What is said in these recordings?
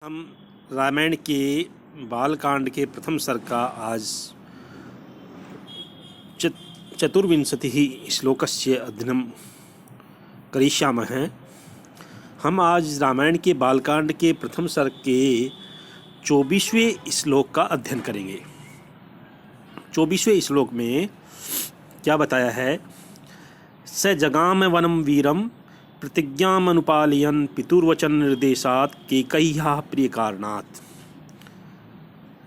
हम रामायण के बालकांड के प्रथम सर्ग का आज चतुर्विंशतिः श्लोकस्य अध्ययनं करिष्यामः। हम आज रामायण के बालकांड के प्रथम सर्ग के 24वें श्लोक का अध्ययन करेंगे। 24वें श्लोक में क्या बताया है? स जगाम वनम वीरम प्रतिज्ञामनुपालयन् पितुर्वचन निर्देशात् कैकेय्याः प्रिय कारणात्।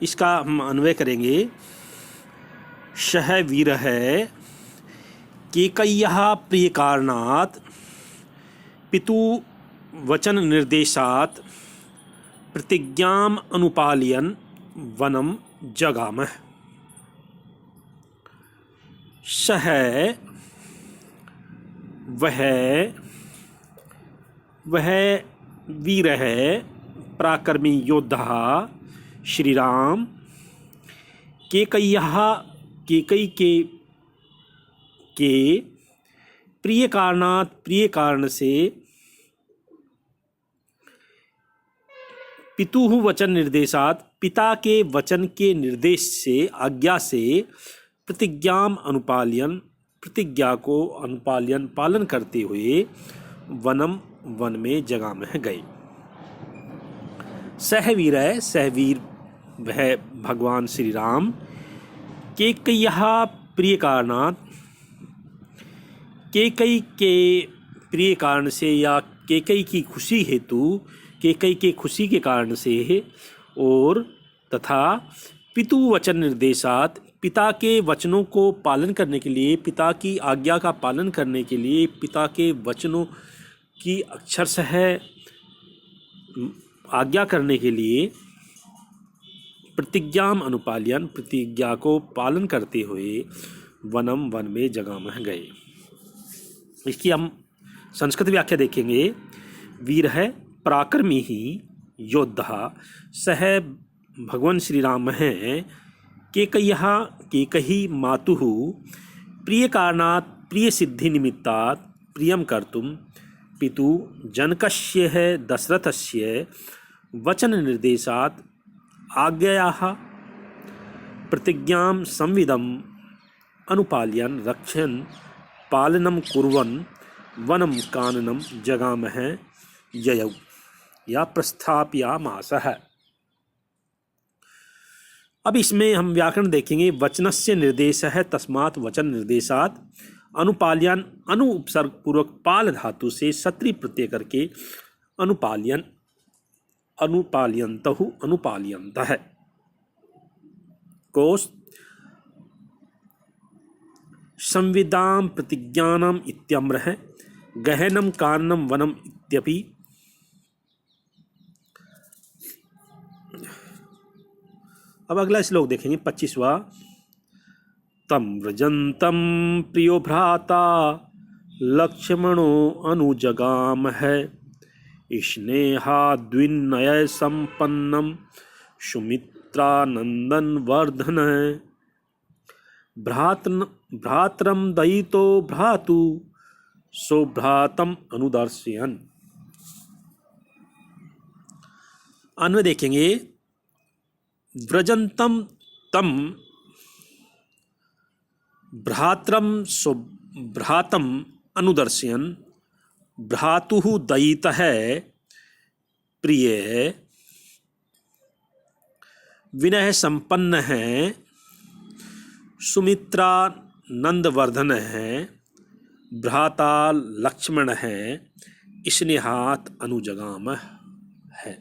इसका हम अन्वय करेंगे। सह वीर है कैकेय्याः प्रिय कारणात् पितु वचन निर्देशात् प्रतिज्ञाम अनुपालयन् वनम जगामः। सह वह वीर है, पराक्रमी योद्धा श्री राम, कैकेयी के प्रिय कारणात्, प्रिय कारण से, पितुः वचन निर्देशात्, पिता के वचन के निर्देश से, आज्ञा से, प्रतिज्ञाम अनुपालयन्, प्रतिज्ञा को अनुपालयन पालन करते हुए वन में जगामः गए। सहवीर है, सहवीर वह भगवान श्री राम, कैकेय्याः प्रिय कारणात्, कैकेयी के प्रिय कारण से या कैकेयी की खुशी हेतु, कैकेयी के खुशी के कारण से, और तथा पितु वचन निर्देशात्, पिता के वचनों को पालन करने के लिए, पिता की आज्ञा का पालन करने के लिए, पिता के वचनों की अक्षरशः आज्ञा करने के लिए, प्रतिज्ञाम अनुपालयन्, प्रतिज्ञा को पालन करते हुए वन में जगामः गए। इसकी हम संस्कृत व्याख्या देखेंगे। वीर है, पराक्रमी ही, योद्धा, सह भगवान श्री राम हैं, कैकेयी मातुः प्रिय कारणात्, प्रिय सिद्धि निमित्तात्, प्रियं कर्तुं पितु जनकस्य दशरथस्य वचन निर्देशात् आज्ञायाः प्रतिज्ञां संविदम् अनुपालयन् रक्षन् पालनं कुर्वन् वनं काननं जगामः ययौ या प्रस्थापयामासः। अब इसमें हम व्याकरण देखेंगे। वचनस्य निर्देश है, तस्मात् वचन निर्देशात्, अनुपालयन, अनु उपसर्ग पूर्वक पाल धातु से सत्री प्रत्यय करके अनुपालयन, अनुपालयन्तहु, अनुपालयन्तः। कोश संविदां प्रतिज्ञानम इत्यम्र है, गहनम कारणम वनम इत्यपि। अब अगला श्लोक देखेंगे 25वां। तम व्रजन्तं प्रियो भ्राता लक्ष्मणो अनुजगाम है, स्नेहाद्विनय संपन्नम सुमित्रानंदन वर्धन। भ्रातरम दयितो भ्रातु सौभ्रातम अनुदर्शयन्। अन्वय देखेंगे। व्रजन्तम तम भ्रातरम सौभ्रातम अनुदर्शयन्। भ्रातुः दयितः प्रिय, विनय संपन्न है, सुमित्रा नंदवर्धन है, भ्राता लक्ष्मण है, स्नेहात् अनुजगाम है।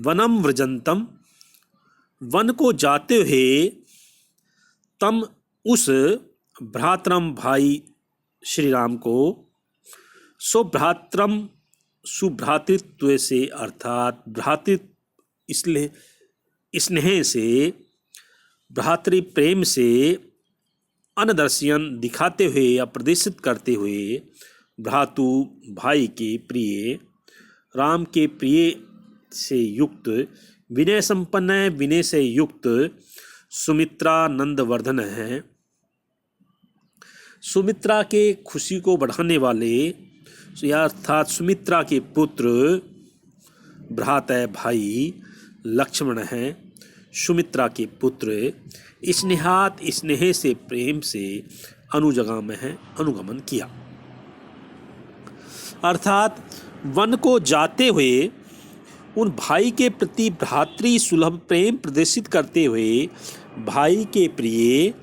वनम व्रजंतम, वन को जाते हुए, तम उस, भ्रातरम भाई श्री राम को, सौभ्रातरम सुभ्रातृत्व से, अर्थात भ्रातृत्व स्नेह से, भ्रातृ प्रेम से, अनदर्शयन दिखाते हुए या प्रदर्शित करते हुए, भ्रातु भाई के प्रिय, राम के प्रिय से युक्त, विनय संपन्न है, विनय से युक्त, सुमित्रा नंदवर्धन है, सुमित्रा के खुशी को बढ़ाने वाले, यह अर्थात सुमित्रा के पुत्र भ्राता भाई लक्ष्मण हैं, सुमित्रा के पुत्र स्नेहात स्नेह से प्रेम से अनुजगाम है अनुगमन किया। अर्थात वन को जाते हुए उन भाई के प्रति भ्रातृ सुलभ प्रेम प्रदर्शित करते हुए भाई के प्रिय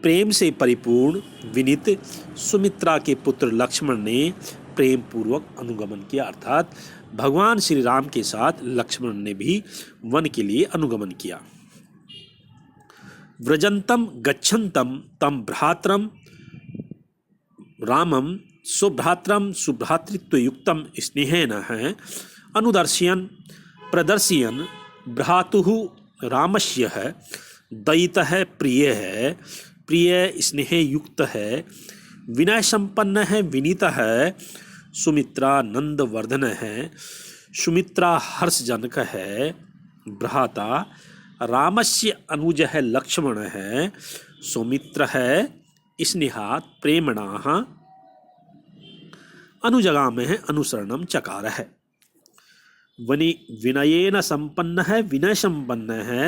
प्रेम से परिपूर्ण विनीत सुमित्रा के पुत्र लक्ष्मण ने प्रेम पूर्वक अनुगमन किया। अर्थात भगवान श्री राम के साथ लक्ष्मण ने भी वन के लिए अनुगमन किया। व्रजंतम गच्छन्तम तम भ्रातरम रामम सुभ्रातरम सुभ्रातृत्व युक्तम स्नेहेन है अनुदर्शयन प्रदर्शयन भ्रातुः रामस्य है दयितः है प्रिय स्नेह युक्त है विनय संपन्न है विनीत है सुमित्रा नंदवर्धन है सुमित्रा हर्षजनक है भ्राता रामस्य अनुज है लक्ष्मण है सौमित्र है स्नेहात् प्रेमणाः अनुजगाम है अनुसरणम चकार है विनयेन संपन्न है विनय संपन्न है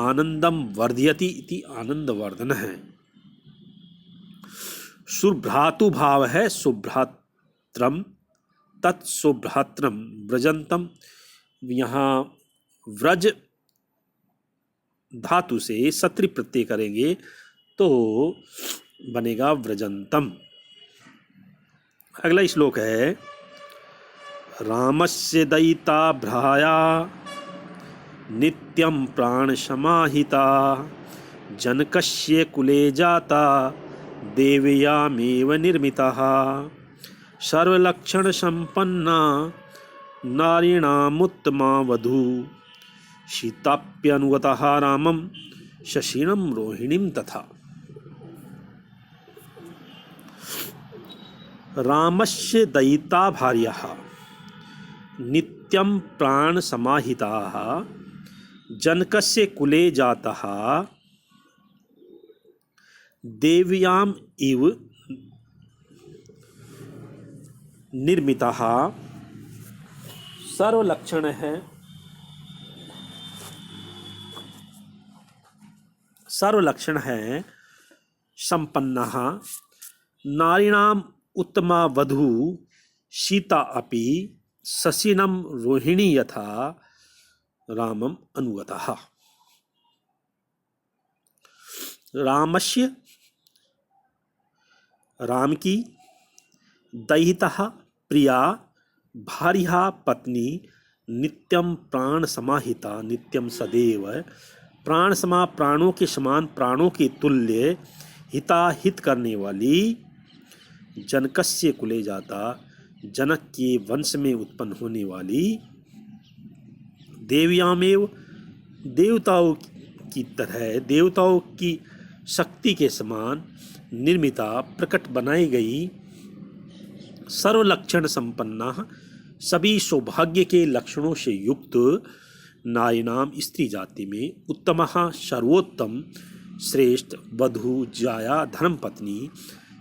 आनंदम वर्धयति इति आनंदवर्धन है सुभ्रातु भाव है सुभ्रात्रम तत्सुभ्रात्रम व्रजंतम। यहाँ व्रज धातु से सत्री प्रत्यय करेंगे तो बनेगा व्रजंतम। अगला श्लोक है रामस्य दयिता भ्राया नित्यं प्राण समाहिता जनकस्य कुले जाता देवयामेव निर्मितः सर्वलक्षण संपन्ना नारीणामुत्तमा वधू सीताप्यनुगतः रामं शशिनं रोहिणीं तथा। रामस्य दयिता भार्याः नित्यं प्राण समाहिताः जनकस्य कुले जातः देव्याम इव निर्मितः सर्वलक्षण है संपन्नः नारीणाम उत्तमा वधू सीता अपि शशिनं रोहिणी यथा रामम अनुगतः। रामस्य राम की दयितः प्रिया भार्या पत्नी नित्यम प्राण समाहिता नित्यम सदैव प्राण समा प्राणों के समान प्राणों के तुल्य हिता हित करने वाली जनकस्य कुले जाता जनक के वंश में उत्पन्न होने वाली देव्यामेव देवताओं की तरह देवताओं की शक्ति के समान निर्मिता प्रकट बनाई गई सर्वलक्षण संपन्ना सभी सौभाग्य के लक्षणों से युक्त नारीणाम स्त्री जाति में उत्तमः सर्वोत्तम श्रेष्ठ वधू जाया धर्मपत्नी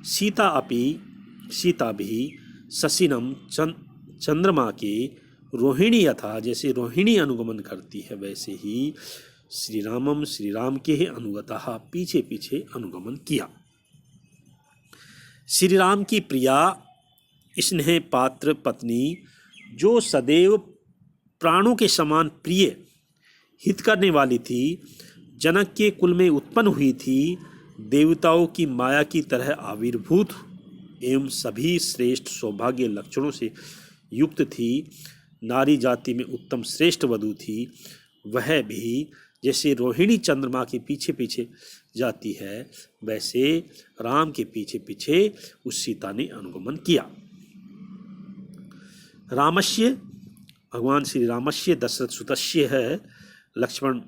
सीता भी शशिनम चंद्रमा के रोहिणी यथा जैसे रोहिणी अनुगमन करती है वैसे ही श्री राम के ही अनुगतः पीछे पीछे अनुगमन किया। श्री राम की प्रिया स्नेह पात्र पत्नी जो सदैव प्राणों के समान प्रिय हित करने वाली थी जनक के कुल में उत्पन्न हुई थी देवताओं की माया की तरह आविर्भूत एवं सभी श्रेष्ठ सौभाग्य लक्षणों से युक्त थी नारी जाति में उत्तम श्रेष्ठ वधू थी वह भी जैसे रोहिणी चंद्रमा के पीछे पीछे जाती है वैसे राम के पीछे पीछे उस सीता ने अनुगमन किया। रामस्य भगवान श्री रामस्य दशरथ सुतस्य है लक्ष्मण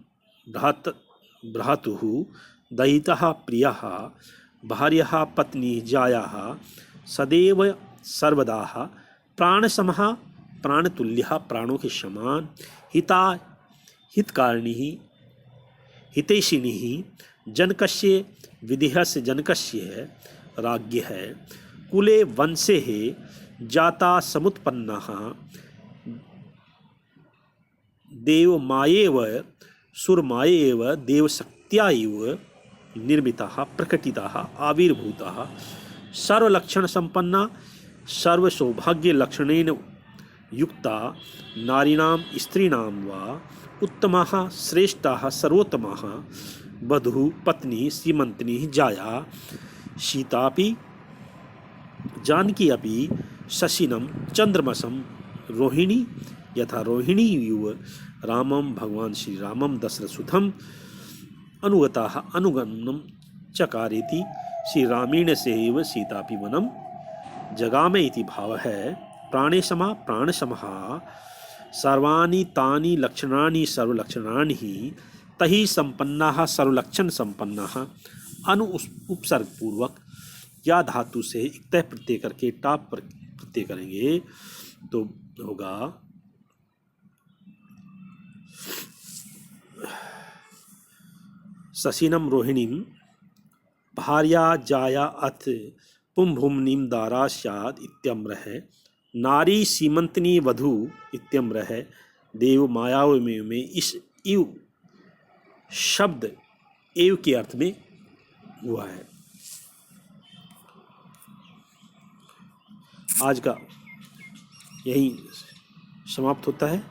भ्रातुः दयितः प्रियः भार्यः पत्नी जायाः सदैव सर्वदा प्राणसमः प्राणतुल्यः प्राणों के समान हितकारिणी हितैषिणी जनकस्य विदेहस्य जनकस्य है राज्ञ है कुले वंशे है जाता समुत्पन्नः देवमायेव सुरमायेव देवशक्त्या एव निर्मिताः प्रकटिताः आविर्भूताः सर्वलक्षणसम्पन्ना सर्वसौभाग्यलक्षणेन युक्ता नारीणां स्त्रीणां वा उत्तमाः श्रेष्ठाः सर्वोत्तमाः वधू पत्नी सीमंतिनी जाया सीतापि जानकी अपि शशिनं चंद्रमसं रोहिणी यथा रोहिणी युव रामं भगवान श्री रामं दशरथसुतं अनुगताः अनुगमनं चकारेति श्री रामेण सेव सीतापि वनं जगामे इति भावः प्राणे समा प्राण समः सर्वाणि तानि लक्षणानि सर्वलक्षणानि तहि संपन्नाः सर्वलक्षण संपन्नाः अनु उपसर्ग पूर्वक या धातु से इक्तः प्रत्यय करके टाप पर प्रत्यय करेंगे तो होगा शशिनम रोहिणीम भार्या जाया अथ पुंभुमनीम दारा स्याद इत्यम्रः नारी सीमंतनी वधु इत्यम्रः देव मायाव में इस इव शब्द एव के अर्थ में हुआ है। आज का यही समाप्त होता है।